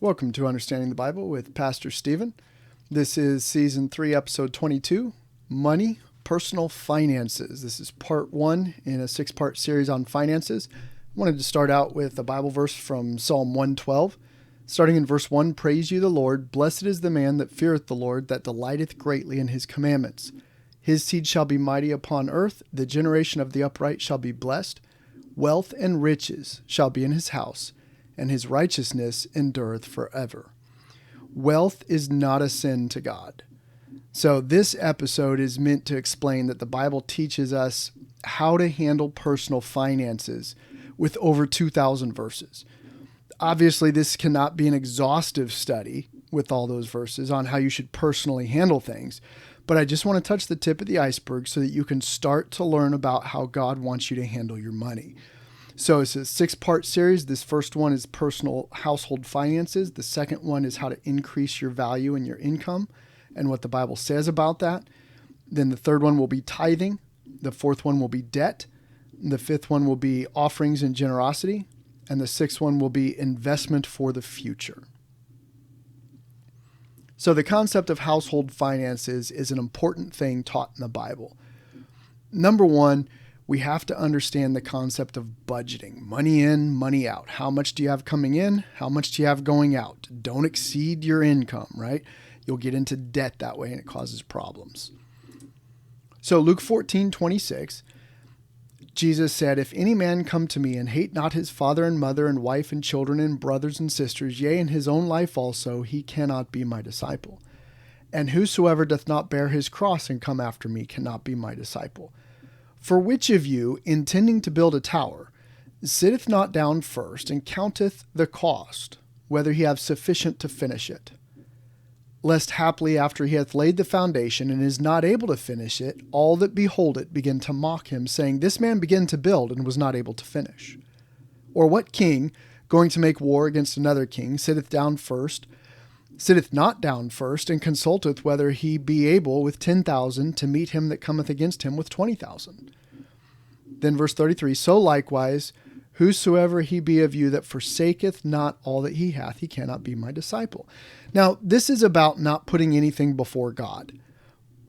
Welcome to Understanding the Bible with Pastor Stephen. This is Season 3, Episode 22, Money, Personal Finances. This is Part 1 in a 6-part series on finances. I wanted to start out with a Bible verse from Psalm 112. Starting in verse 1, Praise you the Lord, blessed is the man that feareth the Lord, that delighteth greatly in his commandments. His seed shall be mighty upon earth, the generation of the upright shall be blessed. Wealth and riches shall be in his house, and his righteousness endureth forever. Wealth is not a sin to God. So this episode is meant to explain that the Bible teaches us how to handle personal finances with over 2,000 verses. Obviously, this cannot be an exhaustive study with all those verses on how you should personally handle things, but I just want to touch the tip of the iceberg so that you can start to learn about how God wants you to handle your money. So it's a 6-part series. This first one is personal household finances. The second one is how to increase your value and your income and what the Bible says about that. Then the third one will be tithing. The fourth one will be debt. The fifth one will be offerings and generosity. And the sixth one will be investment for the future. So the concept of household finances is an important thing taught in the Bible. Number one, we have to understand the concept of budgeting. Money in, money out. How much do you have coming in? How much do you have going out? Don't exceed your income, right? You'll get into debt that way and it causes problems. So Luke 14:26, Jesus said, If any man come to me and hate not his father and mother and wife and children and brothers and sisters, yea, and his own life also, he cannot be my disciple. And whosoever doth not bear his cross and come after me cannot be my disciple. For which of you, intending to build a tower, sitteth not down first and counteth the cost, whether he have sufficient to finish it? Lest haply after he hath laid the foundation and is not able to finish it, all that behold it begin to mock him, saying, This man began to build and was not able to finish. Or what king, going to make war against another king, sitteth not down first, and consulteth whether he be able with 10,000 to meet him that cometh against him with 20,000. Then verse 33, So likewise, whosoever he be of you that forsaketh not all that he hath, he cannot be my disciple. Now, this is about not putting anything before God.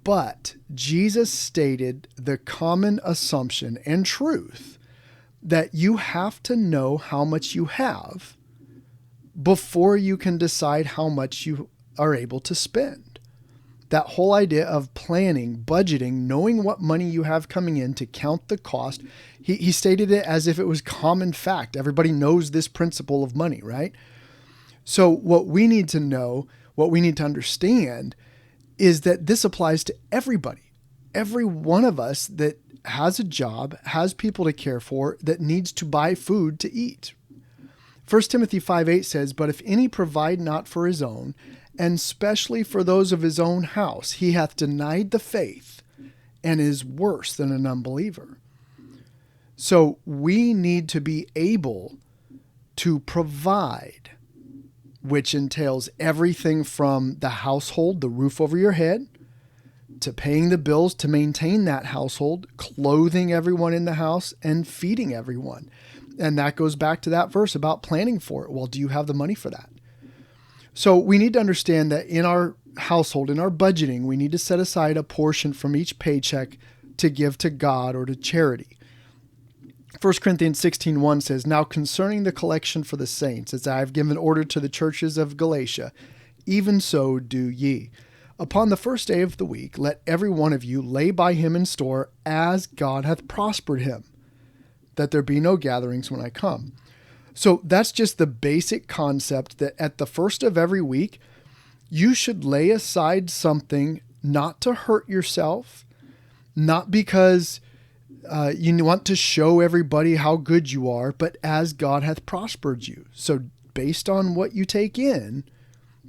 But Jesus stated the common assumption and truth that you have to know how much you have before you can decide how much you are able to spend. That whole idea of planning, budgeting, knowing what money you have coming in to count the cost. He stated it as if it was common fact. Everybody knows this principle of money, right? So what we need to know, what we need to understand is that this applies to everybody. Every one of us that has a job, has people to care for, that needs to buy food to eat. 1 Timothy 5:8 says, But if any provide not for his own, and specially for those of his own house, he hath denied the faith and is worse than an unbeliever. So we need to be able to provide, which entails everything from the household, the roof over your head, to paying the bills to maintain that household, clothing everyone in the house, and feeding everyone. And that goes back to that verse about planning for it. Well, do you have the money for that? So we need to understand that in our household, in our budgeting, we need to set aside a portion from each paycheck to give to God or to charity. 1 Corinthians 16:1 says, Now concerning the collection for the saints, as I have given order to the churches of Galatia, even so do ye. Upon the first day of the week, let every one of you lay by him in store as God hath prospered him, that there be no gatherings when I come. So that's just the basic concept that at the first of every week, you should lay aside something not to hurt yourself, not because you want to show everybody how good you are, but as God hath prospered you. So based on what you take in,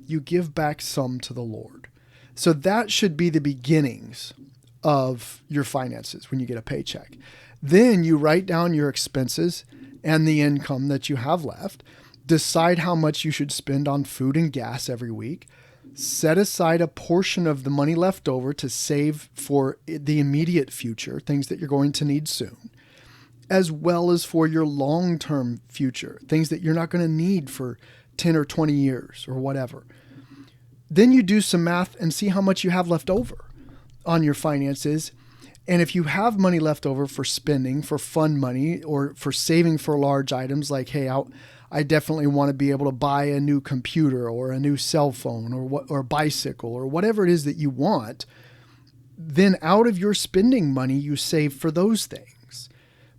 you give back some to the Lord. So that should be the beginnings of your finances when you get a paycheck. Then you write down your expenses and the income that you have left. Decide how much you should spend on food and gas every week. Set aside a portion of the money left over to save for the immediate future, things that you're going to need soon, as well as for your long-term future, things that you're not going to need for 10 or 20 years or whatever. Then you do some math and see how much you have left over on your finances. And if you have money left over for spending, for fun money, or for saving for large items like, hey, I definitely want to be able to buy a new computer or a new cell phone or a bicycle or whatever it is that you want, then out of your spending money, you save for those things.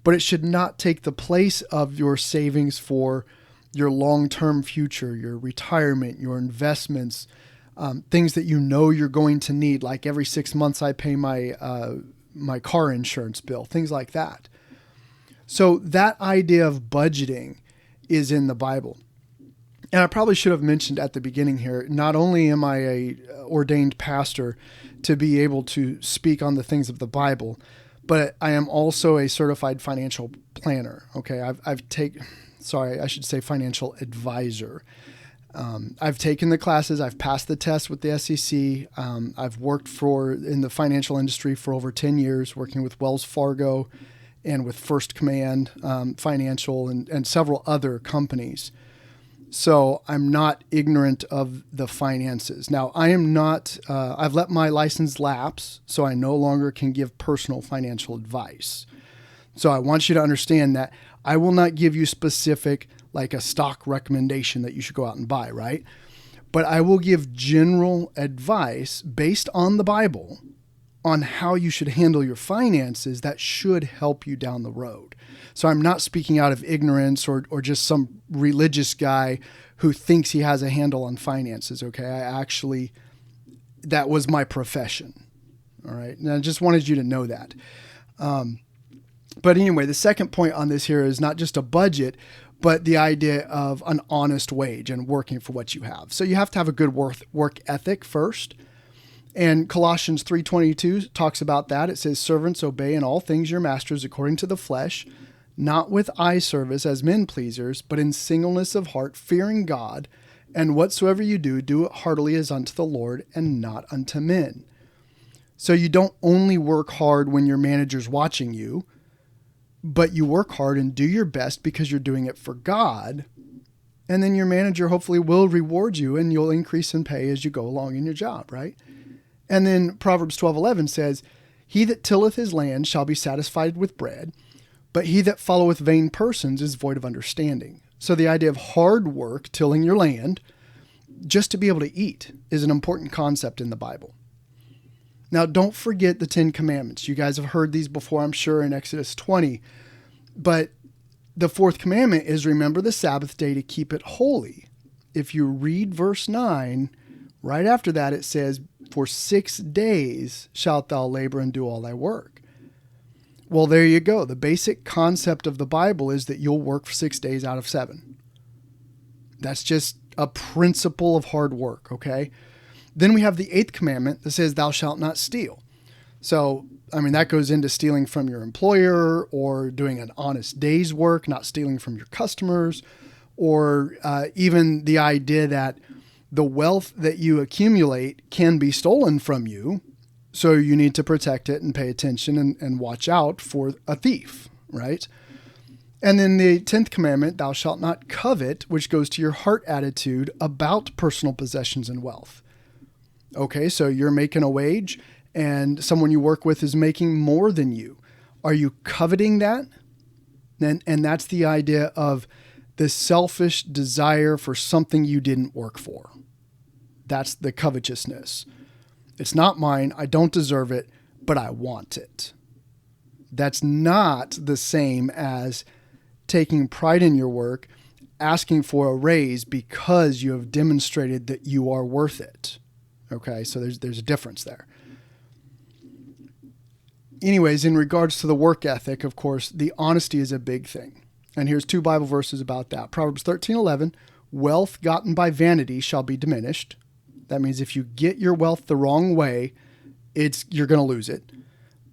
But it should not take the place of your savings for your long-term future, your retirement, your investments, things that you know you're going to need. Like every 6 months I pay my car insurance bill, things like that. So that idea of budgeting is in the Bible. And I probably should have mentioned at the beginning here, not only am I a ordained pastor to be able to speak on the things of the Bible, but I am also a certified financial planner. Okay. I should say financial advisor. I've taken the classes, I've passed the test with the SEC. I've worked in the financial industry for over 10 years, working with Wells Fargo and with First Command Financial and several other companies. So I'm not ignorant of the finances. Now, I am not, I've let my license lapse, so I no longer can give personal financial advice. So I want you to understand that I will not give you specific, like a stock recommendation that you should go out and buy, right? But I will give general advice based on the Bible on how you should handle your finances that should help you down the road. So I'm not speaking out of ignorance or just some religious guy who thinks he has a handle on finances, okay? That was my profession, all right? And I just wanted you to know that. But anyway, the second point on this here is not just a budget, but the idea of an honest wage and working for what you have. So you have to have a good work ethic first. And Colossians 3:22 talks about that. It says, servants, obey in all things your masters according to the flesh, not with eye service as men pleasers, but in singleness of heart, fearing God. And whatsoever you do, do it heartily as unto the Lord and not unto men. So you don't only work hard when your manager's watching you, but you work hard and do your best because you're doing it for God. And then your manager hopefully will reward you and you'll increase in pay as you go along in your job, right? And then Proverbs 12:11 says, he that tilleth his land shall be satisfied with bread, but he that followeth vain persons is void of understanding. So the idea of hard work, tilling your land, just to be able to eat is an important concept in the Bible. Now, don't forget the 10 Commandments. You guys have heard these before, I'm sure, in Exodus 20. But the fourth commandment is remember the Sabbath day to keep it holy. If you read verse 9, right after that it says, for 6 days shalt thou labor and do all thy work. Well, there you go. The basic concept of the Bible is that you'll work for 6 days out of 7. That's just a principle of hard work, okay? Then we have the 8th commandment that says, thou shalt not steal. So, that goes into stealing from your employer or doing an honest day's work, not stealing from your customers, or even the idea that the wealth that you accumulate can be stolen from you. So you need to protect it and pay attention and watch out for a thief, right? And then the 10th commandment, thou shalt not covet, which goes to your heart attitude about personal possessions and wealth. Okay, so you're making a wage and someone you work with is making more than you. Are you coveting that? And that's the idea of the selfish desire for something you didn't work for. That's the covetousness. It's not mine. I don't deserve it, but I want it. That's not the same as taking pride in your work, asking for a raise because you have demonstrated that you are worth it. Okay, so there's a difference there. Anyways, in regards to the work ethic, of course, the honesty is a big thing. And here's 2 Bible verses about that. Proverbs 13:11, wealth gotten by vanity shall be diminished. That means if you get your wealth the wrong way, you're going to lose it.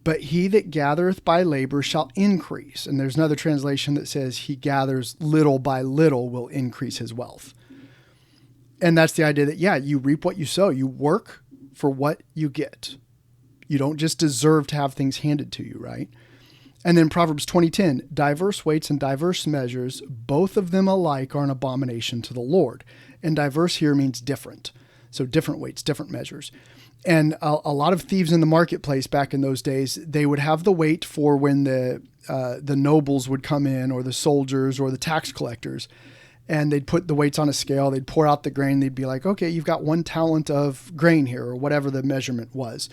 But he that gathereth by labor shall increase. And there's another translation that says he gathers little by little will increase his wealth. And that's the idea that, you reap what you sow. You work for what you get. You don't just deserve to have things handed to you, right? And then Proverbs 20:10, diverse weights and diverse measures, both of them alike are an abomination to the Lord. And diverse here means different. So different weights, different measures. And a lot of thieves in the marketplace back in those days, they would have the weight for when the nobles would come in, or the soldiers, or the tax collectors. And they'd put the weights on a scale, they'd pour out the grain, they'd be like, okay, you've got 1 talent of grain here, or whatever the measurement was.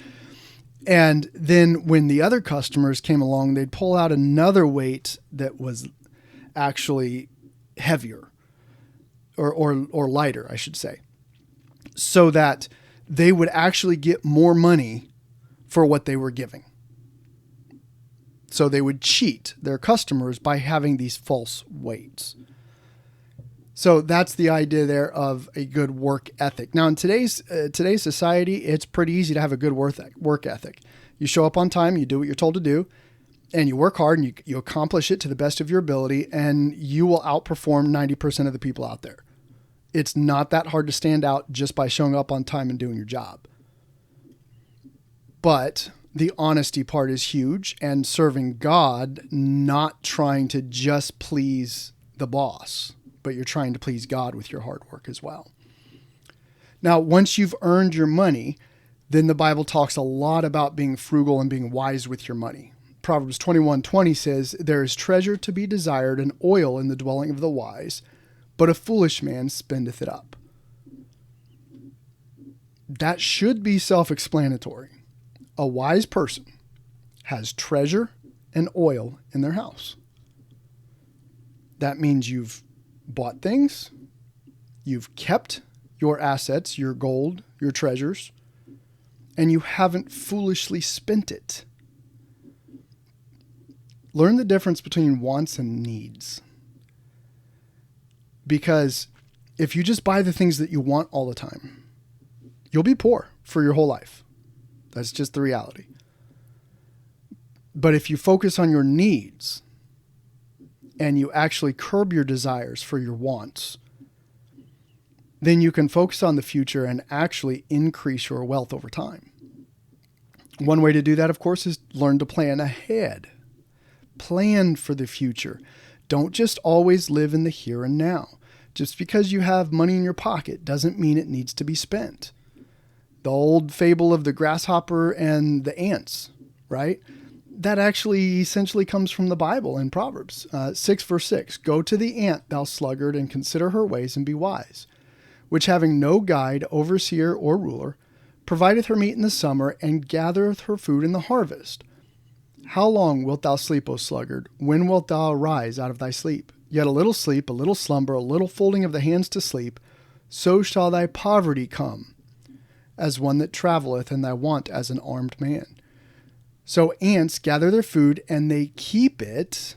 And then when the other customers came along, they'd pull out another weight that was actually heavier or lighter, I should say, so that they would actually get more money for what they were giving. So they would cheat their customers by having these false weights. So that's the idea there of a good work ethic. Now, in today's society, it's pretty easy to have a good work ethic. You show up on time, you do what you're told to do, and you work hard, and you accomplish it to the best of your ability, and you will outperform 90% of the people out there. It's not that hard to stand out just by showing up on time and doing your job. But the honesty part is huge, and serving God, not trying to just please the boss, but you're trying to please God with your hard work as well. Now, once you've earned your money, then the Bible talks a lot about being frugal and being wise with your money. Proverbs 21:20 says, there is treasure to be desired and oil in the dwelling of the wise, but a foolish man spendeth it up. That should be self-explanatory. A wise person has treasure and oil in their house. That means you've bought things, you've kept your assets, your gold, your treasures, and you haven't foolishly spent it. Learn the difference between wants and needs. Because if you just buy the things that you want all the time, you'll be poor for your whole life. That's just the reality. But if you focus on your needs, and you actually curb your desires for your wants, then you can focus on the future and actually increase your wealth over time. One way to do that, of course, is learn to plan ahead. Plan for the future. Don't just always live in the here and now. Just because you have money in your pocket doesn't mean it needs to be spent. The old fable of the grasshopper and the ants, right? That actually essentially comes from the Bible in Proverbs 6 verse 6. Go to the ant, thou sluggard, and consider her ways and be wise, which having no guide, overseer, or ruler, provideth her meat in the summer and gathereth her food in the harvest. How long wilt thou sleep, O sluggard? When wilt thou arise out of thy sleep? Yet a little sleep, a little slumber, a little folding of the hands to sleep, so shall thy poverty come, as one that travelleth, and thy want as an armed man. So ants gather their food and they keep it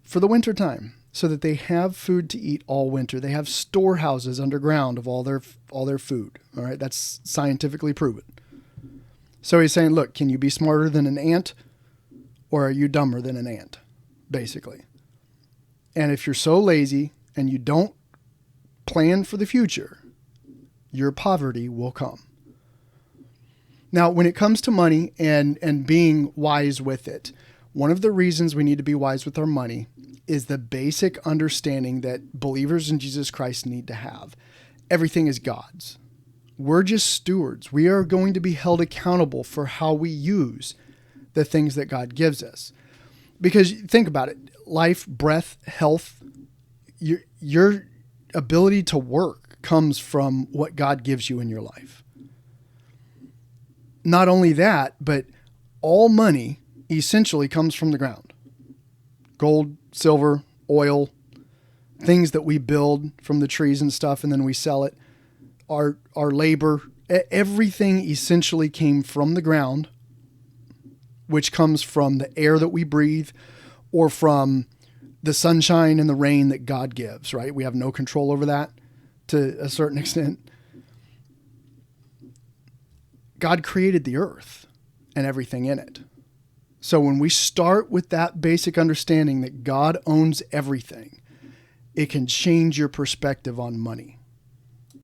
for the winter time so that they have food to eat all winter. They have storehouses underground of all their food. All right. That's scientifically proven. So he's saying, look, can you be smarter than an ant, or are you dumber than an ant? Basically. And if you're so lazy and you don't plan for the future, your poverty will come. Now, when it comes to money and being wise with it, one of the reasons we need to be wise with our money is the basic understanding that believers in Jesus Christ need to have. Everything is God's. We're just stewards. We are going to be held accountable for how we use the things that God gives us. Because think about it, life, breath, health, your ability to work comes from what God gives you in your life. Not only that, but all money essentially comes from the ground. Gold, silver, oil, things that we build from the trees and stuff, and then we sell it. Our labor, everything essentially came from the ground, which comes from the air that we breathe or from the sunshine and the rain that God gives, right? We have no control over that to a certain extent. God created the earth and everything in it. So when we start with that basic understanding that God owns everything, it can change your perspective on money.